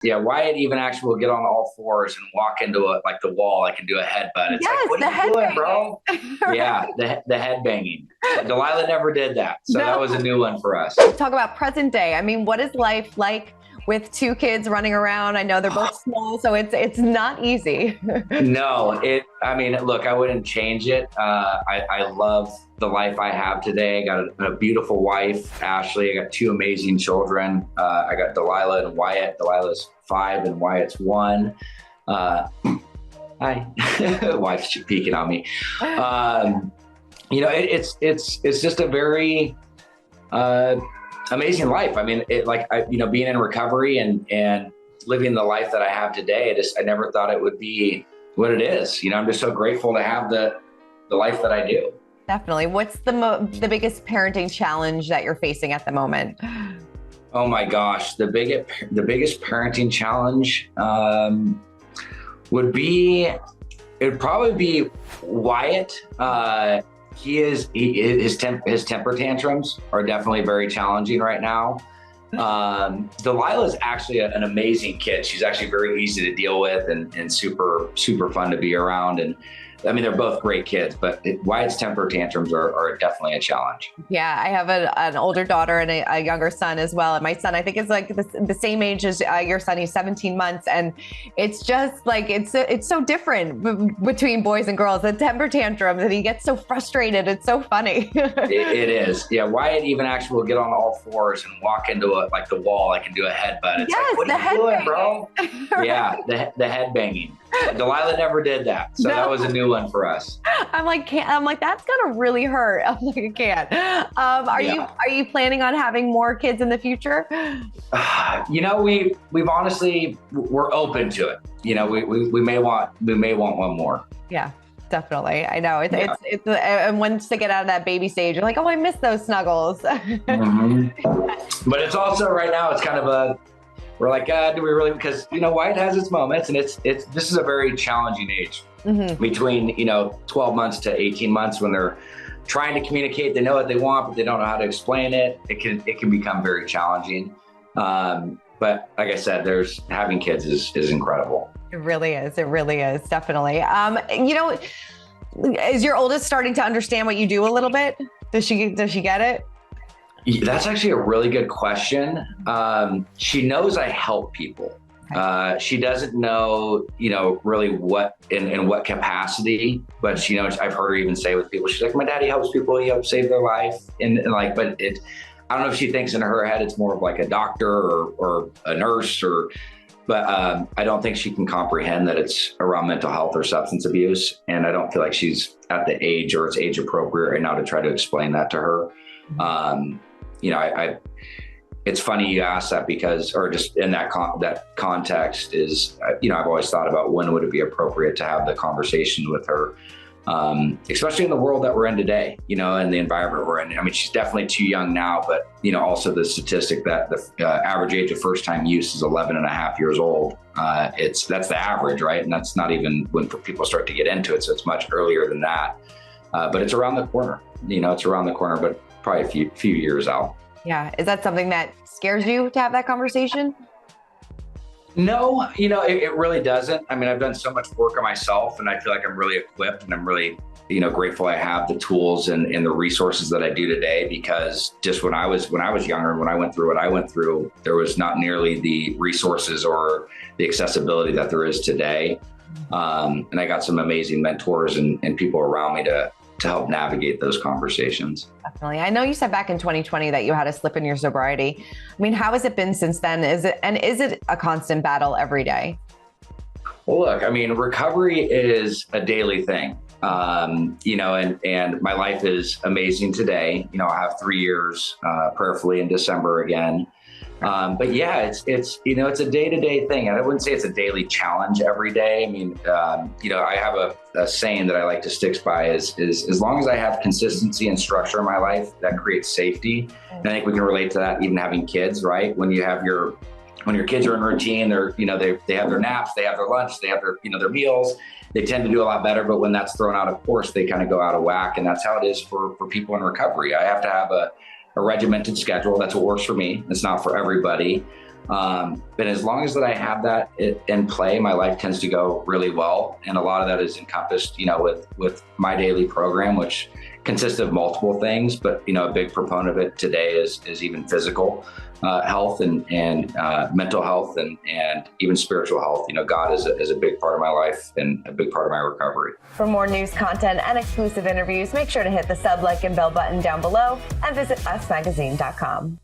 Yeah, Wyatt even actually will get on all fours and walk into like the wall. I can do a headbutt. It's Yes, like, what the are you doing, bro? Right. Yeah, the head banging. Delilah never did that, so No. that was a new one for us. Talk about present day. I mean, what is life like with two kids running around? I know they're both small, so it's not easy. No, I mean, look, I wouldn't change it. I love the life I have today. I got a beautiful wife, Ashley. I got two amazing children. I got Delilah and Wyatt. Delilah's 5 and Wyatt's 1. Hi, wife's peeking on me. It's just a very amazing life. I mean, being in recovery and living the life that I have today, I never thought it would be what it is. I'm just so grateful to have the life that I do. Definitely. What's the biggest parenting challenge that you're facing at the moment? Oh my gosh, the biggest parenting challenge it'd probably be Wyatt. His temper tantrums are definitely very challenging right now. Delilah is actually an amazing kid. She's actually very easy to deal with and super, super fun to be around. And I mean, they're both great kids, but Wyatt's temper tantrums are definitely a challenge. Yeah, I have an older daughter and a younger son as well. And my son, I think, is like the same age as your son. He's 17 months. And it's just like, it's so different between boys and girls. The temper tantrums, and he gets so frustrated. It's so funny. It is. Yeah, Wyatt even actually will get on all fours and walk into the wall. I can do a headbutt. It's yes, like, what are you doing, bro? Yeah, the head banging. Delilah never did that, so that was a new one for us. I'm like, that's gonna really hurt. I'm like, I can't. Are you planning on having more kids in the future? We've honestly, we're open to it. We may want one more. Yeah. Definitely. I know it's and once they get out of that baby stage, you're like, oh, I miss those snuggles. Mm-hmm. But it's also right now, it's kind of we're like, do we really? Because Wyatt has its moments, and this is a very challenging age between 12 months to 18 months when they're trying to communicate. They know what they want, but they don't know how to explain it. It can become very challenging. But like I said, having kids is incredible. It really is. It really is. Definitely. Is your oldest starting to understand what you do a little bit? Does she get it? That's actually a really good question. She knows I help people. She doesn't know, really what in what capacity, but she knows. I've heard her even say with people, she's like, my daddy helps people. He helps save their life. But I don't know if she thinks in her head it's more of like a doctor or a nurse but I don't think she can comprehend that it's around mental health or substance abuse. And I don't feel like she's at the age or it's age appropriate right now to try to explain that to her. It's funny you ask that because, or just in that context is, I've always thought about when would it be appropriate to have the conversation with her, especially in the world that we're in today, and the environment we're in. I mean, she's definitely too young now, but, also the statistic that the average age of first time use is 11 and a half years old. That's the average, right? And that's not even when people start to get into it. So it's much earlier than that. But it's around the corner, it's around the corner, but probably a few years out. Yeah. Is that something that scares you to have that conversation? No, it really doesn't. I mean, I've done so much work on myself and I feel like I'm really equipped and I'm really, grateful I have the tools and the resources that I do today, because just when I was younger, when I went through what I went through, there was not nearly the resources or the accessibility that there is today. And I got some amazing mentors and people around me to help navigate those conversations. Definitely. I know you said back in 2020 that you had a slip in your sobriety. I mean, how has it been since then? Is it a constant battle every day? Well, look, I mean, recovery is a daily thing. And my life is amazing today. I have 3 years, prayerfully in December again. But yeah, it's a day-to-day thing. And I wouldn't say it's a daily challenge every day. I mean, I have a saying that I like to stick by is as long as I have consistency and structure in my life, that creates safety. And I think we can relate to that even having kids, right? When your kids are in routine, they have their naps, they have their lunch, they have their meals, they tend to do a lot better. But when that's thrown out of course, they kind of go out of whack. And that's how it is for people in recovery. I have to have a regimented schedule. That's what works for me. It's not for everybody. But as long as that I have that in play, my life tends to go really well. And a lot of that is encompassed, with my daily program, which consists of multiple things, but, a big proponent of it today is even physical health and mental health and even spiritual health. God is a big part of my life and a big part of my recovery. For more news, content, and exclusive interviews, make sure to hit the sub, like, and bell button down below and visit usmagazine.com.